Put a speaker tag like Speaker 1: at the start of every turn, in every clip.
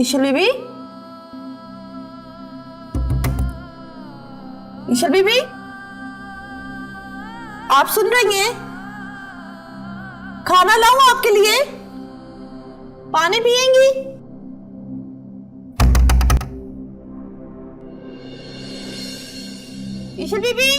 Speaker 1: ईशल बीबी, ईशल बीबी, आप सुन रही हैं? खाना लाऊं आपके लिए? पानी पिएंगी? ईशल बीबी,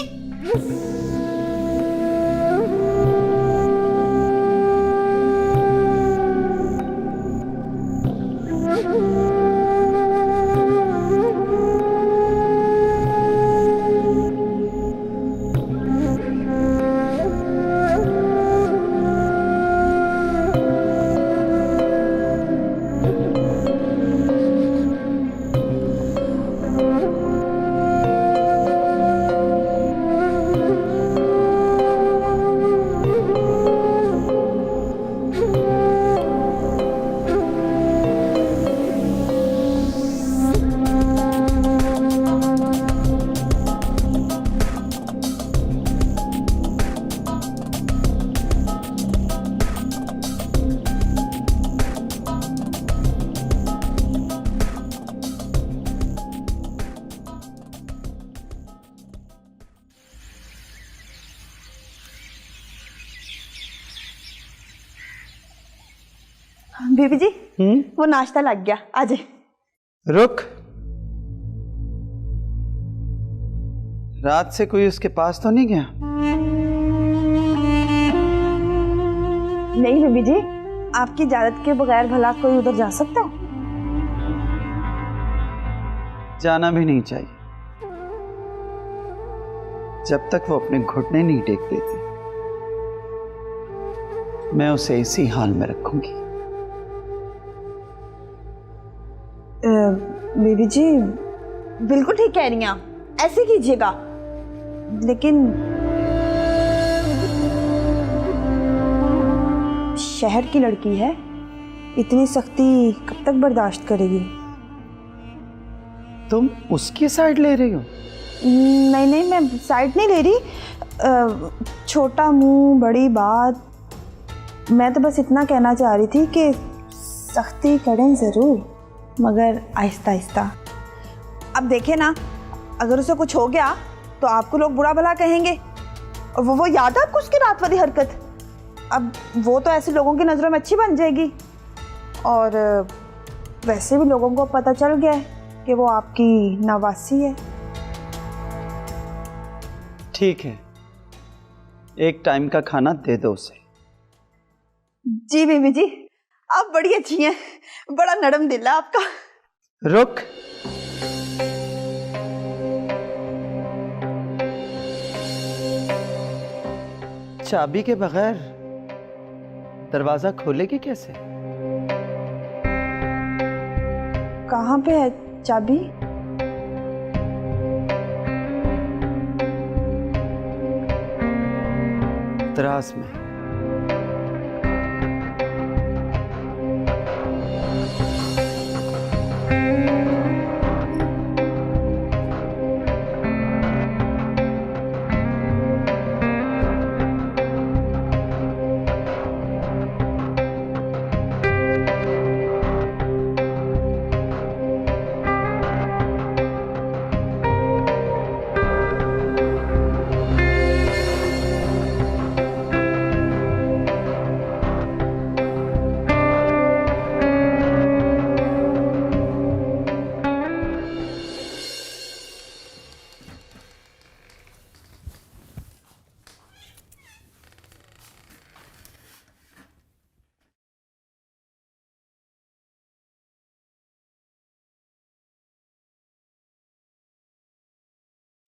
Speaker 1: बीबी जी, वो नाश्ता लग गया, आजे।
Speaker 2: रुक, रात से कोई उसके पास तो नहीं गया?
Speaker 1: नहीं बीबी जी, आपकी इजाजत के बगैर भला कोई उधर जा सकता है?
Speaker 2: जाना भी नहीं चाहिए जब तक वो अपने घुटने नहीं टेक देती। मैं उसे इसी हाल में रखूंगी।
Speaker 1: बीबी जी बिल्कुल ठीक कह रही हैं आप, ऐसे कीजिएगा। लेकिन शहर की लड़की है, इतनी सख्ती कब तक बर्दाश्त करेगी?
Speaker 2: तुम उसकी साइड ले रही हो?
Speaker 1: नहीं नहीं, मैं साइड नहीं ले रही। छोटा मुंह बड़ी बात। मैं तो बस इतना कहना चाह रही थी कि सख्ती करें ज़रूर, मगर आहिस्ता आहिस्ता। अब देखें ना, अगर उसे कुछ हो गया तो आपको लोग बुरा भला कहेंगे। और वो याद है आपको उसकी रात वाली हरकत? अब वो तो ऐसे लोगों की नज़रों में अच्छी बन जाएगी, और वैसे भी लोगों को पता चल गया है कि वो आपकी नवासी है।
Speaker 2: ठीक है, एक टाइम का खाना दे दो उसे।
Speaker 1: जी बीबी जी, आप बड़ी अच्छी हैं, बड़ा नरम दिल है आपका।
Speaker 2: रुक। चाबी के बगैर दरवाजा खोलेगी कैसे?
Speaker 1: कहाँ पे है चाबी?
Speaker 2: दराज में।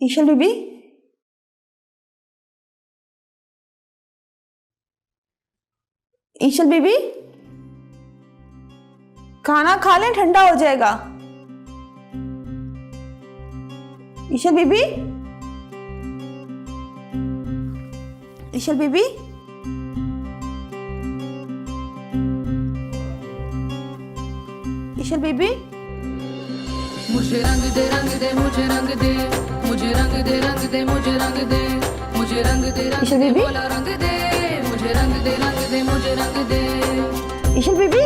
Speaker 1: ईशल बीबी, ईशल बीबी, खाना खा लें, ठंडा हो जाएगा। ईशल बीबी, ईशल बीबी, ईशल बीबी,
Speaker 3: मुझे रंग दे मुझे रंग दे, मुझे रंग दे मुझे रंग दे, मुझे रंग दे
Speaker 1: ईशल बीबी,
Speaker 3: बोला रंग दे, मुझे रंग दे मुझे रंग दे।
Speaker 1: ईशल बीबी,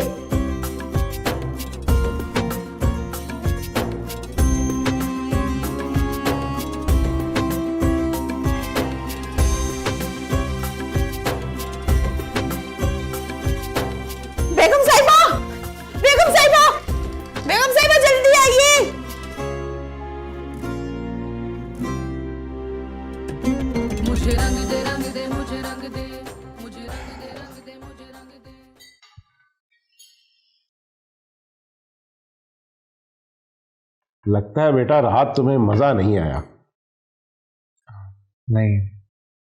Speaker 1: बेगम साहिबा, बेगम साहिबा, बेगम साहिबा जल्दी आइए।
Speaker 3: मुझे रंग दे मुझे रंग दे, मुझे रंग दे मुझे रंग दे।
Speaker 4: लगता है बेटा रात तुम्हें मजा नहीं आया।
Speaker 5: नहीं,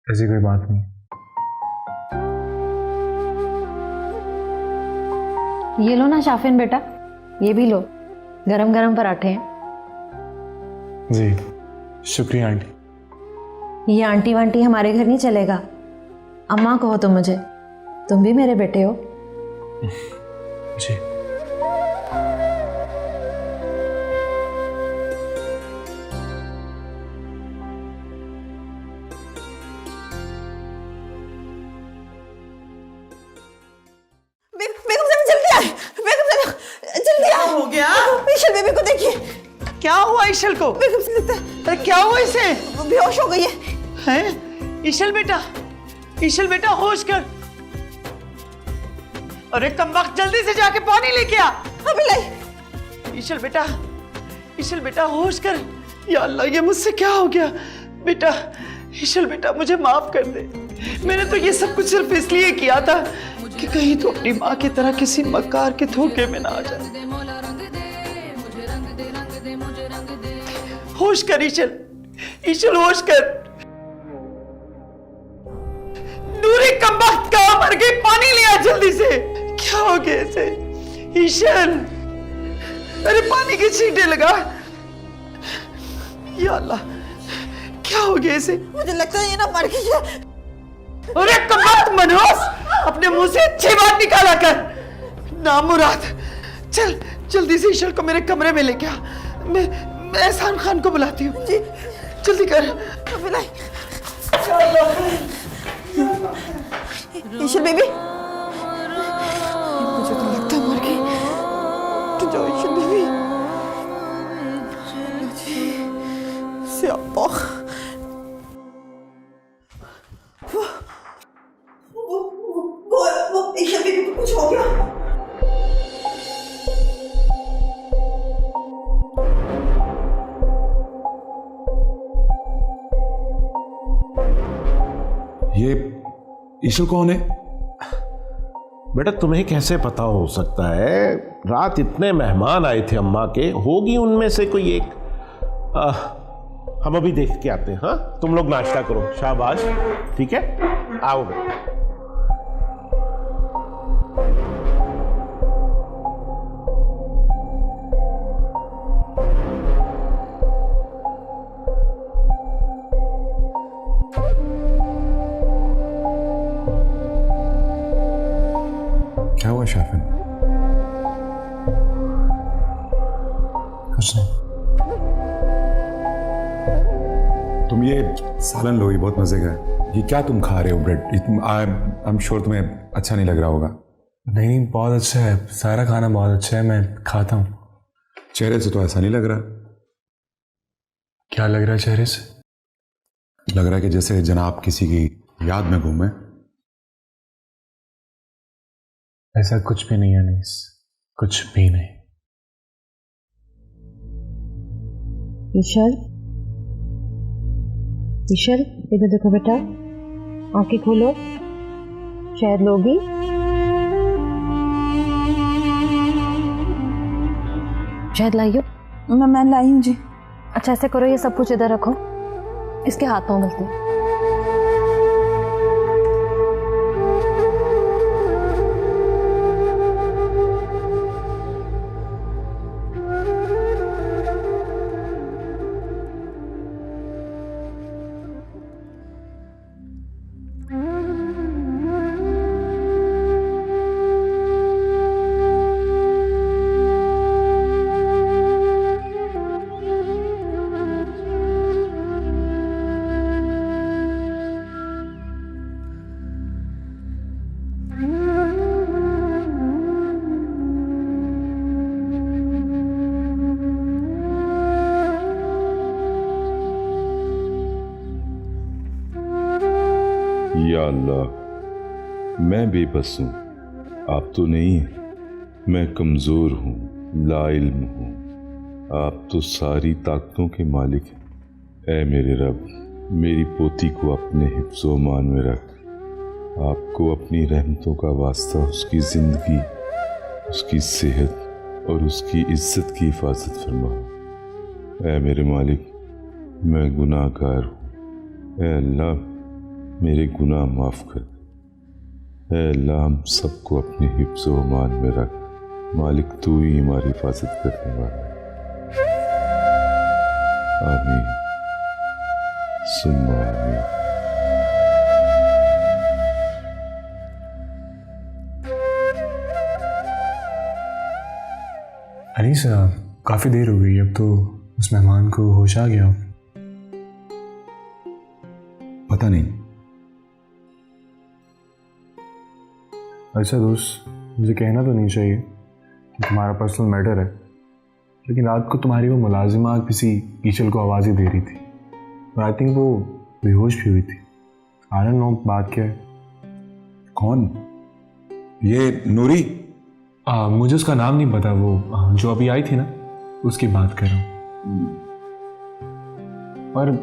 Speaker 5: ऐसी कोई बात नहीं।
Speaker 6: ये लो ना शाफिन बेटा, ये भी लो, गरम गरम पराठे हैं।
Speaker 5: जी शुक्रिया आंटी।
Speaker 6: ये आंटी वांटी हमारे घर नहीं चलेगा, अम्मा कहो तो मुझे, तुम भी मेरे बेटे हो।
Speaker 5: जी
Speaker 1: बेगम साहिबा जल्दी आए, बेगम साहिबा जल्दी आए।
Speaker 2: हो गया?
Speaker 1: ईशल बेबी को देखिए।
Speaker 2: क्या हुआ ईशल को?
Speaker 1: बेगम से लगता है
Speaker 2: अरे क्या हुआ इसे?
Speaker 1: बेहोश हो गई है।
Speaker 2: हैं? ईशल बेटा, ईशल बेटा होश कर। अरे कमबख्त जल्दी से जाके पानी लेके आ।
Speaker 1: अभी लाई।
Speaker 2: ईशल बेटा, ईशल बेटा होश कर। या अल्लाह ये मुझसे क्या हो गया? बेटा, ईशल बेटा मुझे माफ कर दे। मैंने तो ये सब कुछ सिर्फ इसलिए किया था कि कहीं तो अपनी माँ की तरह किसी मक्कार के धोखे में ना आ जाए। होश कर ईशल, ईशल होश कर। नूरी कमबख्त कहाँ मर गई? पानी लिया जल्दी से। क्या हो गया इसे? ईशल, अरे पानी की छींटे लगा। या अल्लाह क्या हो गया इसे?
Speaker 1: मुझे लगता है ये ना मर गई है।
Speaker 2: अरे कमबख्त मनहूस, अपने मुंह से अच्छी बात निकाला कर। नामुराद, चल जल्दी से ईशल को मेरे कमरे में लेके आ। मैं एहसान खान को बुलाती हूँ। जी जल्दी कर।
Speaker 1: अभी लाई। ईशल बेबी, मुझे तो लगता है मर गई। तो जाओ ईशल बेबी। स्यापा। वो ईशल बेबी को कुछ हो गया।
Speaker 4: ये ईशल कौन है? बेटा तुम्हें कैसे पता हो सकता है? रात इतने मेहमान आए थे अम्मा के, होगी उनमें से कोई एक। हम अभी देख के आते हैं। हाँ, तुम लोग नाश्ता करो। शाबाश, ठीक है, आओ बेटा।
Speaker 5: क्या हुआ शाफिन? कुछ नहीं। तुम ये सालन लो, ये बहुत मजे का है। ये क्या तुम खा रहे हो? ब्रेड? आई एम श्योर तुम्हें अच्छा नहीं लग रहा होगा। नहीं, बहुत अच्छा है, सारा खाना बहुत अच्छा है, मैं खाता हूँ। चेहरे से तो ऐसा नहीं लग रहा। क्या लग रहा है चेहरे से? लग रहा है कि जैसे जनाब किसी की याद में घूमे। ऐसा कुछ भी नहीं है अनीस, कुछ भी नहीं।
Speaker 6: ईशल, ईशल इधर देखो बेटा, आंखें खोलो, शायद लोगी। शायद लाइयो।
Speaker 1: मैं लाई हूँ जी।
Speaker 6: अच्छा ऐसे करो, ये सब कुछ इधर रखो, इसके हाथ पाँव मिलते हैं।
Speaker 7: या अल्लाह, मैं बेबस हूँ, आप तो नहीं हैं। मैं कमज़ोर हूँ, लाइल्म हूँ, आप तो सारी ताकतों के मालिक हैं। ऐ मेरे रब, मेरी पोती को अपने हिफ्ज़-ओ-मान में रख। आपको अपनी रहमतों का वास्ता उसकी ज़िंदगी, उसकी सेहत और उसकी इज़्ज़त की हिफाजत फरमा। ऐ मेरे मालिक, मैं गुनाहगार हूँ। ऐ अल्लाह, मेरे गुनाह माफ़ कर। ऐ अल्लाह, हम सबको अपने हिफ्ज़-ओ-मान में रख। मालिक तू ही हमारी हिफाजत करने वाला है। आमीन सुम्मा आमीन।
Speaker 5: अनीस, काफ़ी देर हो गई, अब तो उस मेहमान को होश आ गया। पता नहीं। अच्छा दोस्त, मुझे कहना तो नहीं चाहिए कि तुम्हारा पर्सनल मैटर है, लेकिन रात को तुम्हारी वो मुलाजिमा किसी ईशल को आवाज़ ही दे रही थी और आई थिंक वो बेहोश भी हुई थी। आई डोंट नो बात क्या है। कौन? ये नूरी? मुझे उसका नाम नहीं पता, वो जो अभी आई थी ना, उसकी बात कर रहा हूँ। और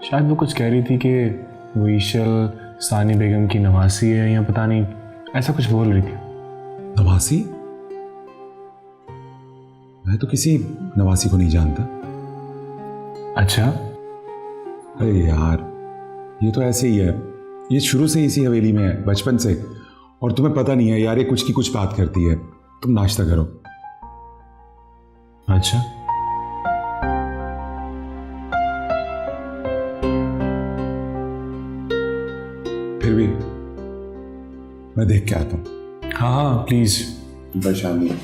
Speaker 5: शायद वो कुछ कह रही थी कि वो ईशल सानी बेगम की नवासी है या पता नहीं, ऐसा कुछ बोल रही थी। नवासी? मैं तो किसी नवासी को नहीं जानता। अच्छा? अरे यार, ये तो ऐसे ही है, ये शुरू से इसी हवेली में है, बचपन से, और तुम्हें पता नहीं है यार, ये कुछ की कुछ बात करती है। तुम नाश्ता करो। अच्छा, फिर भी मैं देख के आता हूँ। हाँ हाँ प्लीज, परेशान नहीं।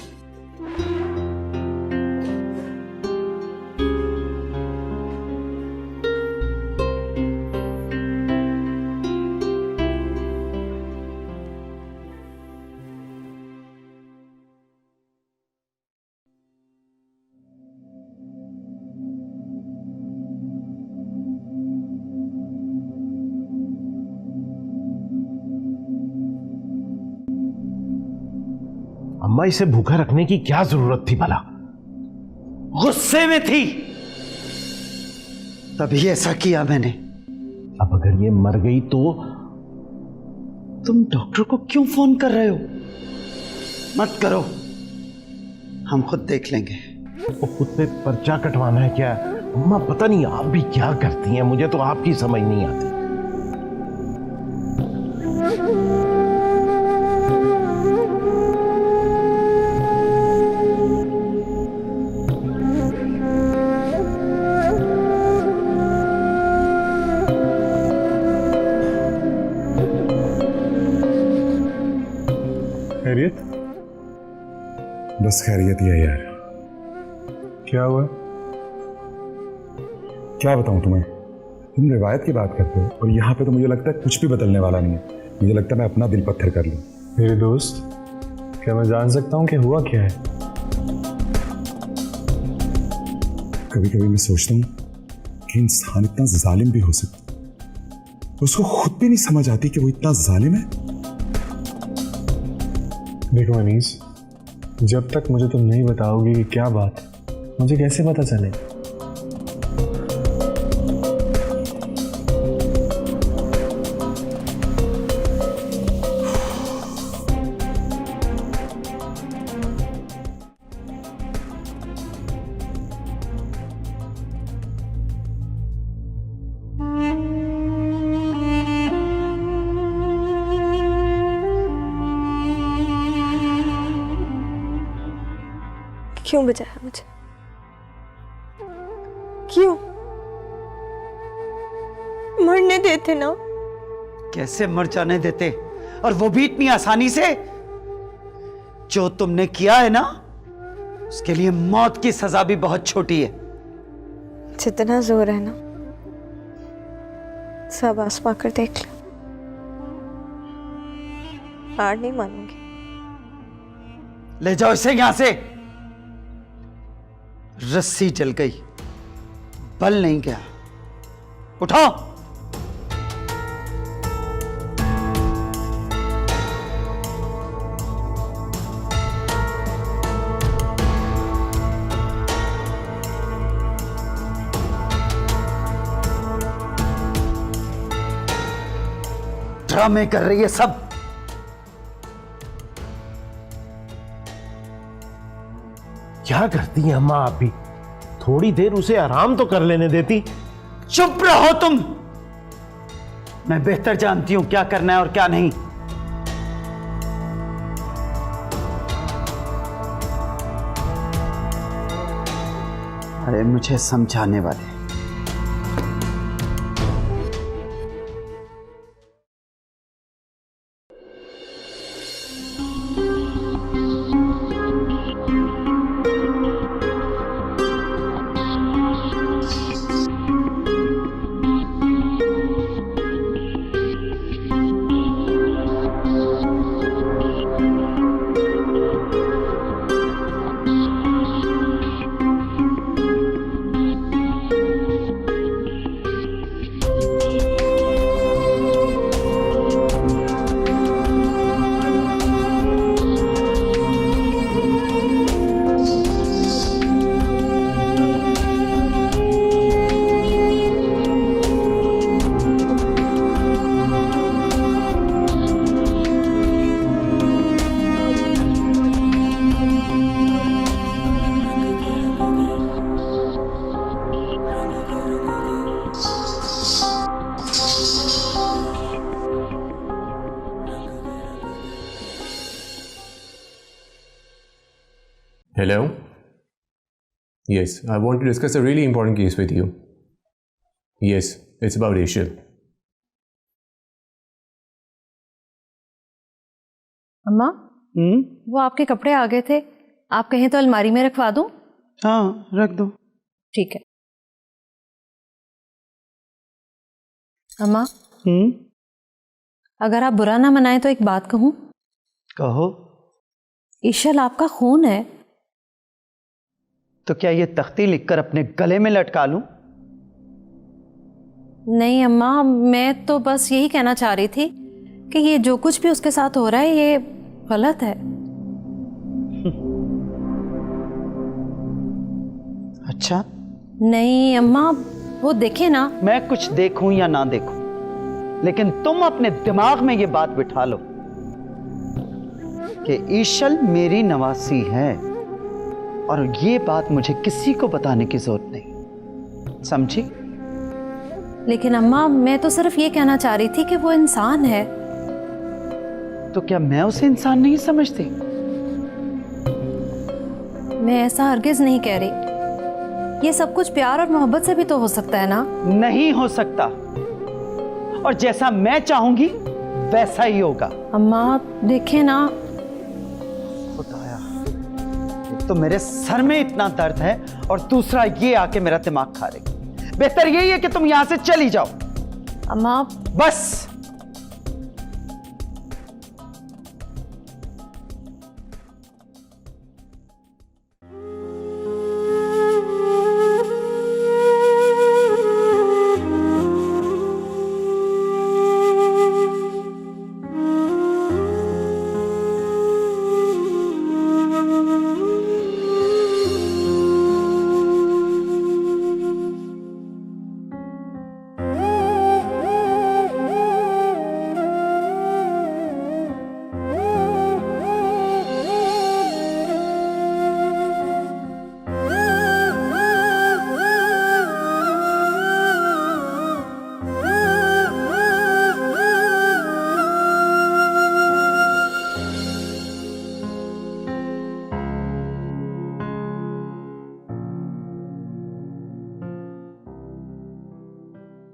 Speaker 4: अम्मा इसे भूखा रखने की क्या जरूरत थी भला?
Speaker 2: गुस्से में थी, तभी ऐसा किया मैंने।
Speaker 4: अब अगर ये मर गई तो?
Speaker 2: तुम डॉक्टर को क्यों फोन कर रहे हो? मत करो, हम खुद देख लेंगे।
Speaker 4: वो खुद पे पर्चा कटवाना है क्या? अम्मा पता नहीं आप भी क्या करती हैं, मुझे तो आपकी समझ नहीं आती।
Speaker 5: खैरियत? बस खैरियत ही है यार। क्या हुआ? क्या बताऊं तुम्हें? तुम रिवायत की बात करते हो और यहाँ पे तो मुझे लगता है कुछ भी बदलने वाला नहीं है। मुझे लगता है मैं अपना दिल पत्थर कर लूं। मेरे दोस्त, क्या मैं जान सकता हूँ कि हुआ क्या है? कभी कभी मैं सोचता हूँ कि इंसान इतना जालिम भी हो सकता है, उसको खुद भी नहीं समझ आती कि वो इतना जालिम है। देखो अनीस, जब तक मुझे तुम नहीं बताओगी कि क्या बात है, मुझे कैसे पता चले?
Speaker 8: क्यों बचाया मुझे? क्यों? मरने देते ना।
Speaker 2: कैसे मर जाने देते, और वो भी इतनी आसानी से? जो तुमने किया है ना, उसके लिए मौत की सजा भी बहुत छोटी है।
Speaker 8: जितना जोर है ना, सब आसमा कर देख ले। हार नहीं मानूंगी।
Speaker 2: ले जाओ इसे यहां से। रस्सी जल गई, बल नहीं गया। उठाओ। ड्रामे कर रही है सब।
Speaker 4: क्या करती हैं अम्मा आप भी? थोड़ी देर उसे आराम तो कर लेने देती।
Speaker 2: चुप रहो तुम। मैं बेहतर जानती हूं क्या करना है और क्या नहीं। अरे मुझे समझाने वाले।
Speaker 9: Hello? Yes, I want to discuss a really important case with you. Yes, it's about Aishil.
Speaker 6: अम्मा, वो आपके कपड़े आ गए थे, आप कहें तो अलमारी में रखवा दूं?
Speaker 2: हाँ, रख दो।
Speaker 6: ठीक है। अम्मा, अगर आप बुरा ना मनाए तो एक बात कहूं?
Speaker 2: कहो।
Speaker 6: ईशल आपका खून है।
Speaker 2: तो क्या ये तख्ती लिखकर अपने गले में लटका लूं?
Speaker 6: नहीं अम्मा, मैं तो बस यही कहना चाह रही थी कि ये जो कुछ भी उसके साथ हो रहा है ये गलत है।
Speaker 2: अच्छा?
Speaker 6: नहीं अम्मा, वो देखे ना।
Speaker 2: मैं कुछ देखूं या ना देखूं, लेकिन तुम अपने दिमाग में ये बात बिठा लो कि ईशल मेरी नवासी है और ये बात मुझे किसी को बताने की जरूरत नहीं, समझी?
Speaker 6: लेकिन अम्मा, मैं तो सिर्फ ये कहना चाह रही थी कि वो इंसान है।
Speaker 2: तो क्या मैं उसे इंसान नहीं समझती?
Speaker 6: मैं ऐसा हरगिज नहीं कह रही। ये सब कुछ प्यार और मोहब्बत से भी तो हो सकता है ना? नहीं
Speaker 2: हो सकता, और जैसा मैं चाहूंगी वैसा ही होगा।
Speaker 6: अम्मा देखें ना।
Speaker 2: खुदाया, एक तो मेरे सर में इतना दर्द है और दूसरा ये आके मेरा दिमाग खा रही। बेहतर यही है कि तुम यहां से चली जाओ।
Speaker 6: अम्मा
Speaker 2: बस।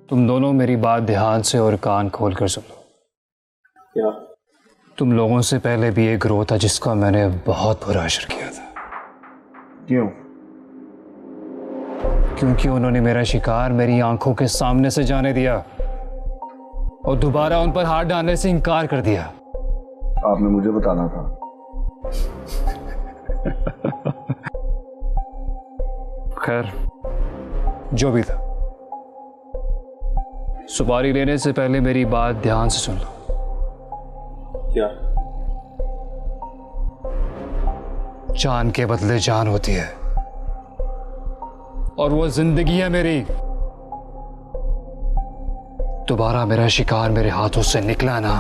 Speaker 10: तुम दोनों मेरी बात ध्यान से और कान खोल कर सुन लो।
Speaker 5: क्या?
Speaker 10: तुम लोगों से पहले भी एक ग्रोह था जिसका मैंने बहुत बुरा असर किया था।
Speaker 5: क्यों?
Speaker 10: क्योंकि उन्होंने मेरा शिकार मेरी आंखों के सामने से जाने दिया और दोबारा उन पर हाथ डालने से इनकार कर दिया।
Speaker 5: आपने मुझे बताना था।
Speaker 10: खैर, जो भी था, सुपारी लेने से पहले मेरी बात ध्यान से सुन लो।
Speaker 5: क्या?
Speaker 10: जान के बदले जान होती है और वो जिंदगी है मेरी। दोबारा मेरा शिकार मेरे हाथों से निकला ना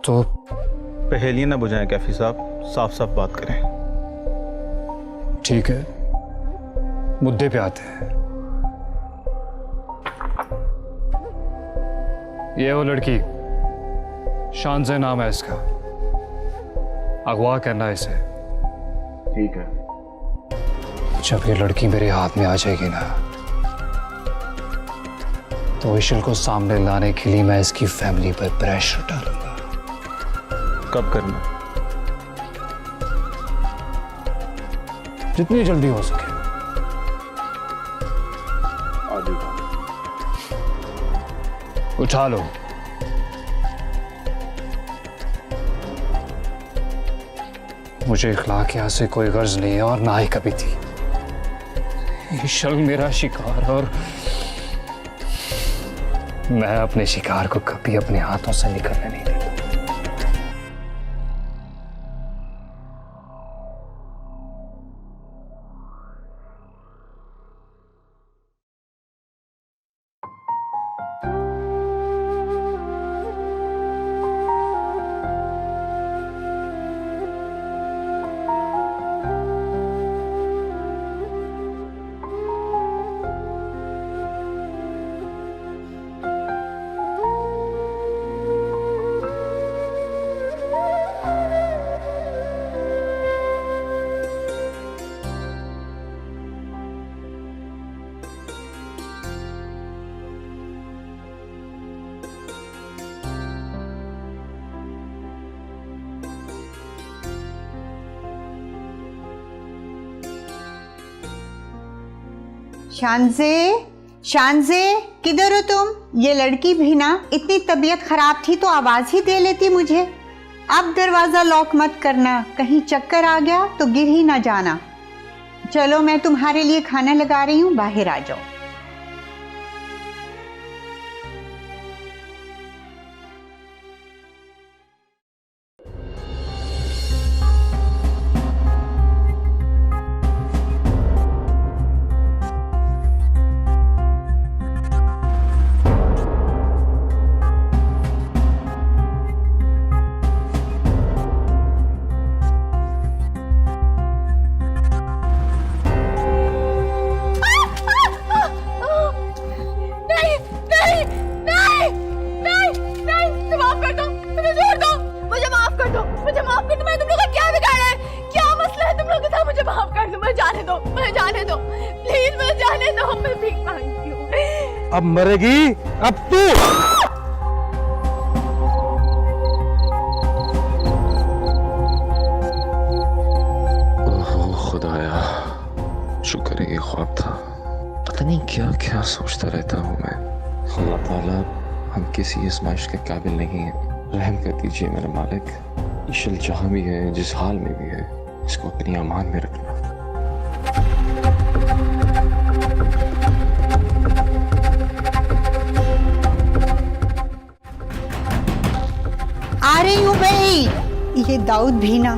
Speaker 10: तो
Speaker 11: पहेलियां ना बुझाएं कैफी साहब, साफ साफ बात करें।
Speaker 10: ठीक है, मुद्दे पे आते हैं। ये वो लड़की, शानज़े नाम है इसका, अगवा करना है इसे।
Speaker 5: ठीक है।
Speaker 10: जब ये लड़की मेरे हाथ में आ जाएगी ना तो इशल को सामने लाने के लिए मैं इसकी फैमिली पर प्रेशर डालूंगा।
Speaker 11: कब करना?
Speaker 10: जितनी जल्दी हो सके। उठा लो। मुझे इखलाकिया से कोई गर्ज नहीं है और ना ही कभी थी। इशल मेरा शिकार और मैं अपने शिकार को कभी अपने हाथों से निकलने नहीं देता।
Speaker 12: शानज़े, शानज़े, किधर हो तुम? ये लड़की भी ना इतनी तबीयत खराब थी तो आवाज ही दे लेती मुझे। अब दरवाजा लॉक मत करना, कहीं चक्कर आ गया तो गिर ही ना जाना। चलो मैं तुम्हारे लिए खाना लगा रही हूँ, बाहर आ जाओ।
Speaker 3: मुझे जाने दो, प्लीज मुझे जाने दो, मैं भीख मांगती हूँ।
Speaker 11: अब मरेगी अब तू।
Speaker 13: खुदाया, शुक्र है ये ख्वाब था। पता नहीं क्या क्या सोचता रहता हूँ मैं। अल्लाह ताला, हम किसी आजमाइश के काबिल नहीं हैं, रहम कर दीजिए मेरे मालिक। ईशल जहाँ भी है, जिस हाल में भी है, इसको अपनी अमान में रखना।
Speaker 12: आ रही हूँ भाई। ये दाऊद भी ना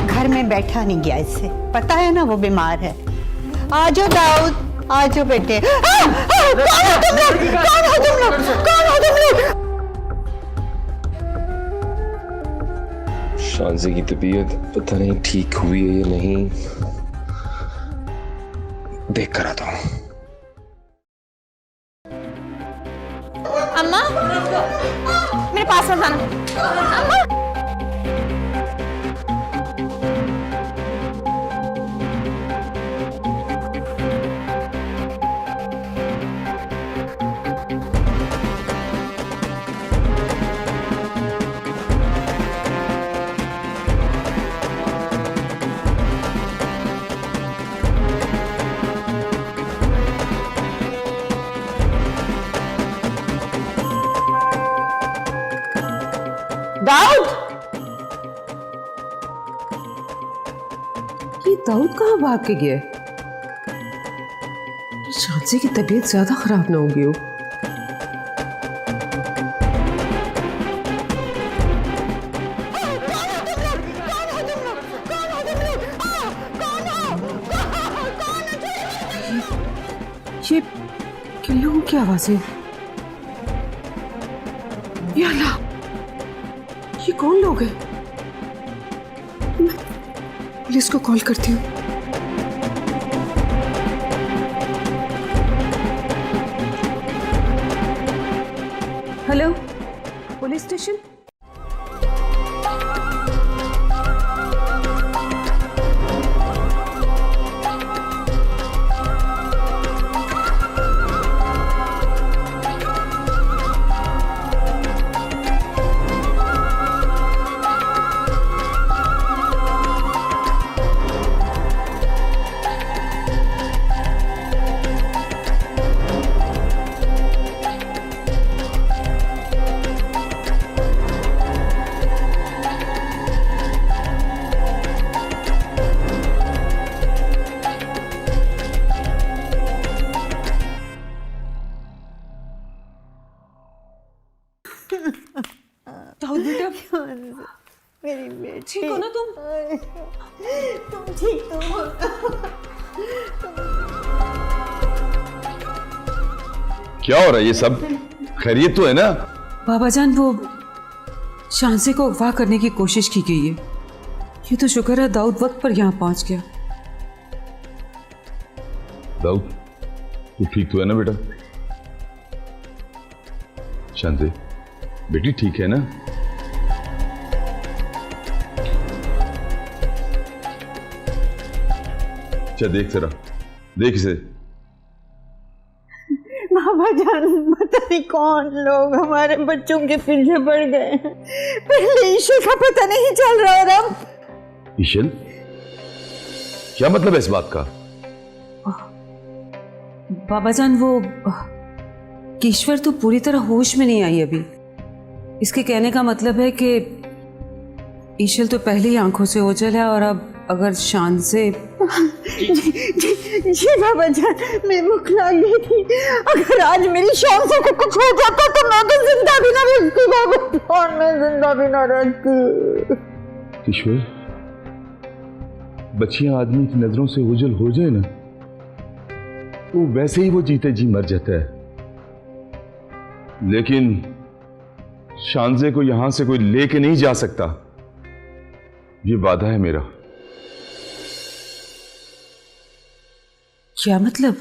Speaker 12: घर में बैठा नहीं गया, इससे पता है ना वो बीमार है। आ जाओ दाऊद, आ जाओ बेटे। कौन हो तुम लोग? कौन हो तुम लोग? कौन हो तुम लोग?
Speaker 13: शानज़े की तबीयत पता नहीं ठीक हुई है या नहीं, देख कर आता हूँ।
Speaker 3: अम्मा, मेरे पास मत आना। अम्मा,
Speaker 12: दाऊद,
Speaker 14: ये दाऊद कहाँ भाग के गया? शानज़े की तबीयत ज्यादा खराब ना हो गई हो। ये किन लोगों की आवाजें? या अल्लाह, ये कौन लोग हैं? मैं पुलिस को कॉल करती हूँ। Hello, police station. दाऊद बेटा,
Speaker 12: मेरी बेटी,
Speaker 14: ठीक हो ना तुम?
Speaker 12: तुम ठीक तो हो?
Speaker 7: क्या हो रहा है ये सब? खैरियत तो है ना?
Speaker 14: बाबा जान, वो शानज़े को अगवा करने की कोशिश की गई है। ये तो शुक्र है दाऊद वक्त पर यहाँ पहुंच गया।
Speaker 7: दाऊद, तू ठीक तो है ना बेटा? शानज़े बेटी ठीक है ना? अच्छा देख जरा, देख इसे।
Speaker 12: बाबा जान, पता नहीं कौन लोग हमारे बच्चों के पीछे पड़ गए हैं। पहले ईशल का पता नहीं चल रहा और अब
Speaker 7: ईशल? क्या मतलब है इस बात का?
Speaker 14: बाबा जान, वो ईश्वर तो पूरी तरह होश में नहीं आई अभी। इसके कहने का मतलब है कि ईशल तो पहले ही आंखों से ओझल है, और अब अगर शानज़े
Speaker 12: जी बाबा जान, मैं मुखला गई थी। अगर आज मेरी शानज़े को कुछ हो जाता तो मैं तो जिंदा भी ना रहती बाबा, और मैं जिंदा भी ना रहती।
Speaker 7: ईश्वर, बच्चियां आदमी की नजरों से ओझल हो जाए ना, तो वैसे ही वो जीते जी मर जाता है। लेकिन शानज़े को यहां से कोई लेके नहीं जा सकता, ये वादा है मेरा।
Speaker 14: क्या मतलब?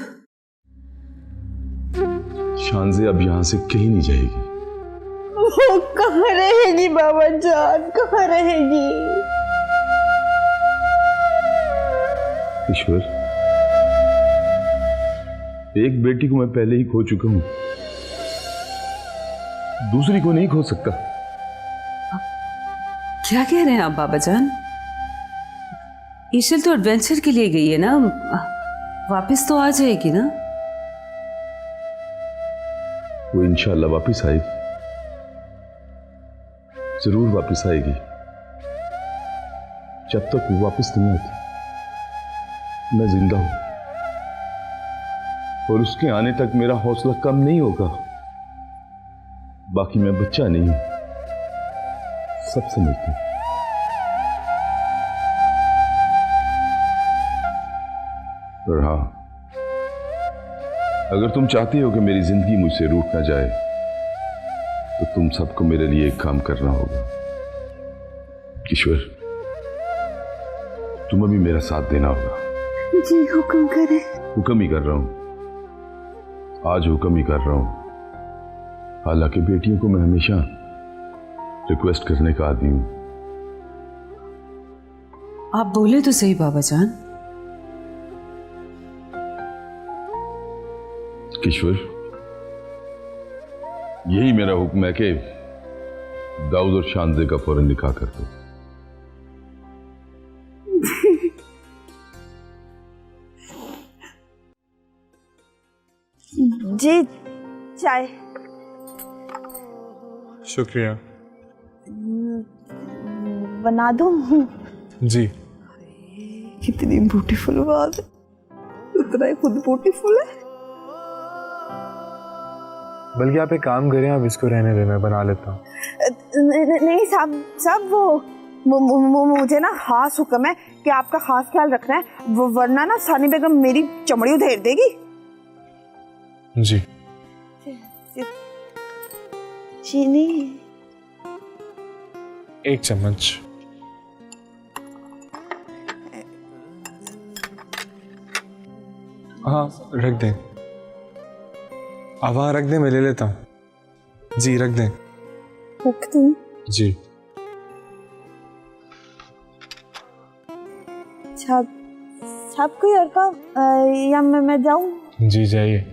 Speaker 7: शानज़े अब यहां से कहीं नहीं जाएगी।
Speaker 12: वो कहाँ रहेगी बाबा जान, कहाँ रहेगी?
Speaker 7: ईश्वर, एक बेटी को मैं पहले ही खो चुका हूं, दूसरी को नहीं खो सकता।
Speaker 14: क्या कह रहे हैं आप बाबा जान? ईशल तो एडवेंचर के लिए गई है ना, वापस तो आ जाएगी ना?
Speaker 7: वो इंशाल्लाह वापस आएगी, जरूर वापस आएगी। जब तक वो वापस नहीं आती मैं जिंदा हूं, और उसके आने तक मेरा हौसला कम नहीं होगा। बाकी मैं बच्चा नहीं हूं, सब समझते हैं। और हाँ, अगर तुम चाहती हो कि मेरी जिंदगी मुझसे रूठ ना जाए तो तुम सबको मेरे लिए एक काम करना होगा। किश्वर, तुम्हें भी मेरा साथ देना होगा।
Speaker 1: जी हुक्म करें।
Speaker 7: हुक्म ही कर रहा हूं, आज हुक्म ही कर रहा हूं। हालांकि बेटियों को मैं हमेशा रिक्वेस्ट करने का आदी हूं।
Speaker 14: आप बोले तो सही बाबा जान।
Speaker 7: किश्वर, यही मेरा हुक्म है कि दाऊद और शानजे का फौरन निकाह कर दो।
Speaker 1: जी चाय।
Speaker 5: शुक्रिया।
Speaker 1: बना दूं?
Speaker 5: जी।
Speaker 1: कितनी ब्यूटीफुल बात है, उतना ही खुद ब्यूटीफुल है।
Speaker 5: बल्कि आप एक काम करें, आप इसको रहने दें, मैं बना लेता हूँ।
Speaker 1: नहीं साहब वो मुझे ना खास हुक्म है कि आपका खास ख्याल रखना है, वरना ना सानी बेगम मेरी चमड़ी उधेड़ देगी।
Speaker 5: जी।
Speaker 1: चीनी
Speaker 5: 1 चम्मच। हाँ रख दें, अब हाँ रख दें, मैं ले लेता हूँ। जी रख दें।
Speaker 1: रख दूं?
Speaker 5: जी।
Speaker 1: साहब कोई और काम या मैं जाऊं?
Speaker 5: जी जाइए।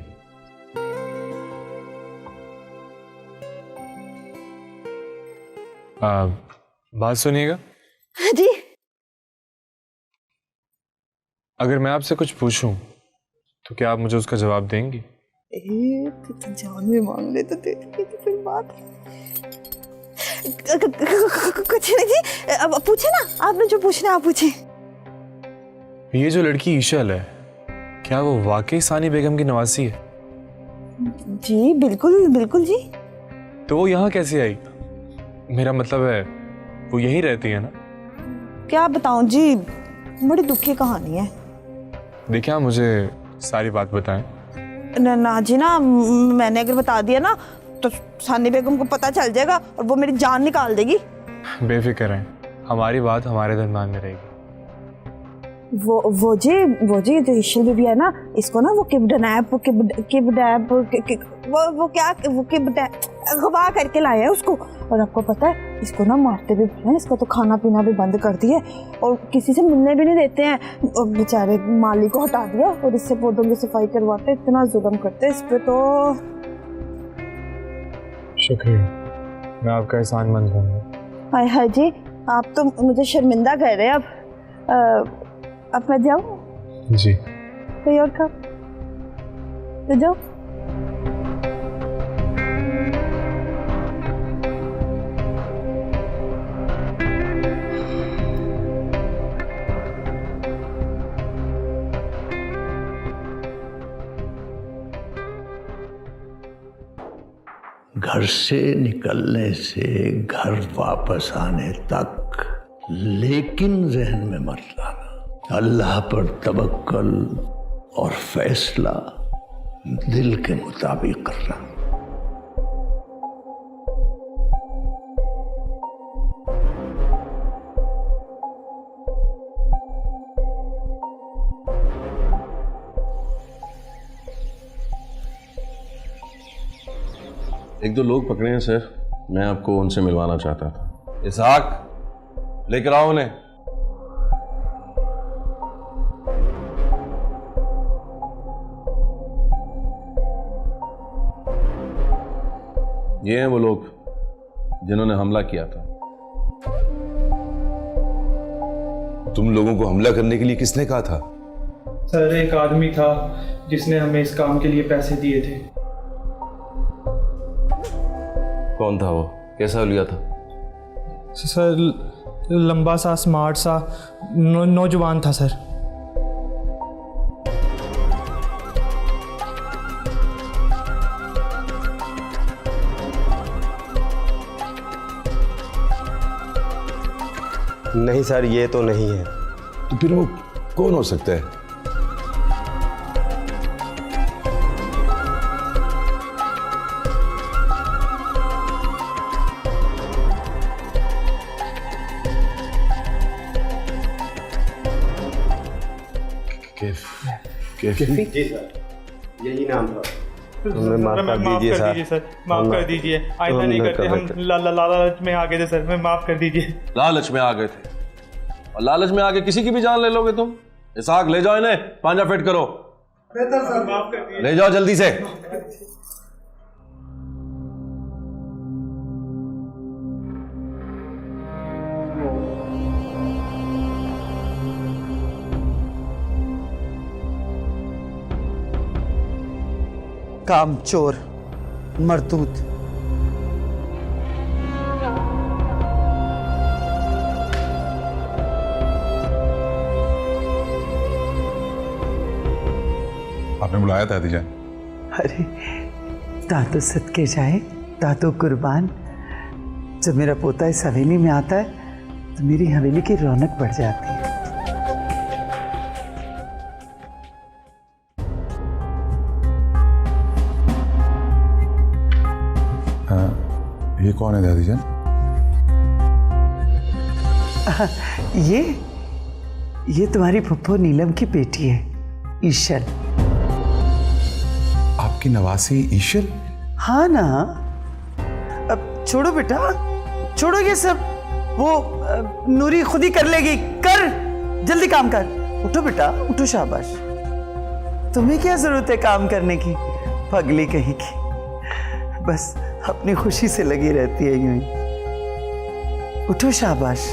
Speaker 5: बात सुनिएगा।
Speaker 1: जी।
Speaker 5: अगर मैं आपसे कुछ पूछूं तो क्या आप मुझे उसका जवाब देंगी?
Speaker 1: तो जान में मांग ले तो दे देंगे, तो फिर बात कुछ नहीं जी। अब पूछे ना, आपने जो पूछना आप पूछे।
Speaker 5: ये जो लड़की ईशल है, क्या वो वाकई सानी बेगम की नवासी है?
Speaker 1: जी बिल्कुल बिल्कुल जी।
Speaker 5: तो वो यहाँ कैसे आई? मेरा मतलब है वो यहीं रहती है ना?
Speaker 1: क्या बताऊं जी, बड़ी दुखी कहानी है।
Speaker 5: देखिए आप मुझे सारी बात बताएं।
Speaker 1: ना जी ना, मैंने अगर बता दिया ना तो सानी बेगम को पता चल जाएगा और वो मेरी जान निकाल देगी।
Speaker 5: बेफिक्र हैं, हमारी बात हमारे दरमियान में रहेगी।
Speaker 1: वो जी जो ईशल बीबी है ना, इसको ना वो किडनैप गवा करके लाया है उसको। और आपको पता है, इसको ना मारते भी हैं, इसका तो खाना पीना भी बंद कर दिया और किसी से मिलने भी नहीं देते हैं। और बेचारे माली को हटा दिया और इससे पौधों की सफाई करवाते, इतना जुल्म करते इस पे। तो
Speaker 5: शुक्रिया, मैं आपका एहसान मंद रहूंगा।
Speaker 1: हाय हाय जी, आप तो मुझे शर्मिंदा कर रहे हैं। अब मैं जाऊँ?
Speaker 5: जी।
Speaker 1: कोई और काम? तो जाओ।
Speaker 15: घर से निकलने से घर वापस आने तक लेकिन जहन में मत लाना, अल्लाह पर तवक्कल और फैसला दिल के मुताबिक करना।
Speaker 4: एक दो लोग पकड़े हैं सर, मैं आपको उनसे मिलवाना चाहता था। इसहाक, लेकर आओ उन्हें।
Speaker 9: ये हैं वो लोग जिन्होंने हमला किया था।
Speaker 7: तुम लोगों को हमला करने के लिए किसने कहा था?
Speaker 16: सर एक आदमी था जिसने हमें इस काम के लिए पैसे दिए थे।
Speaker 9: कौन था वो? कैसा लिया था?
Speaker 16: सर लंबा सा स्मार्ट सा नौजवान था सर।
Speaker 17: नहीं सर, ये तो नहीं है।
Speaker 7: तो फिर वो कौन हो सकता है?
Speaker 17: कैफी? जी सर, यही नाम था। हमें माफ कर दीजिए सर,
Speaker 16: माफ कर दीजिए। आइंदा नहीं करते। हम लालच में आ गए थे सर, मैं माफ कर दीजिए।
Speaker 9: लालच में आ गए थे और लालच में आके किसी की भी जान ले लोगे तुम? इसहाक ले जाओ इन्हें, पांजा फिट करो।
Speaker 16: सर माफ कर दीजिए।
Speaker 9: ले जाओ जल्दी से।
Speaker 2: कामचोर, मरदूद।
Speaker 7: आपने बुलाया था दीजान?
Speaker 2: अरे दादो सदके जाए, दादो कुर्बान। जब मेरा पोता इस हवेली में आता है तो मेरी हवेली की रौनक बढ़ जाती है।
Speaker 7: ये कौन है दादी जान?
Speaker 2: ये तुम्हारी फुफ्फो नीलम की बेटी है, ईशल।
Speaker 7: आपकी नवासी ईशल?
Speaker 2: हाँ ना। अब छोड़ो बेटा, छोड़ो ये सब। वो नूरी खुद ही कर लेगी। कर, जल्दी काम कर। उठो बेटा, उठो, शाबाश। तुम्हें क्या जरूरत है काम करने की, पगली कहीं की। बस अपनी खुशी से लगी रहती है यूं ही। उठो, शाबाश।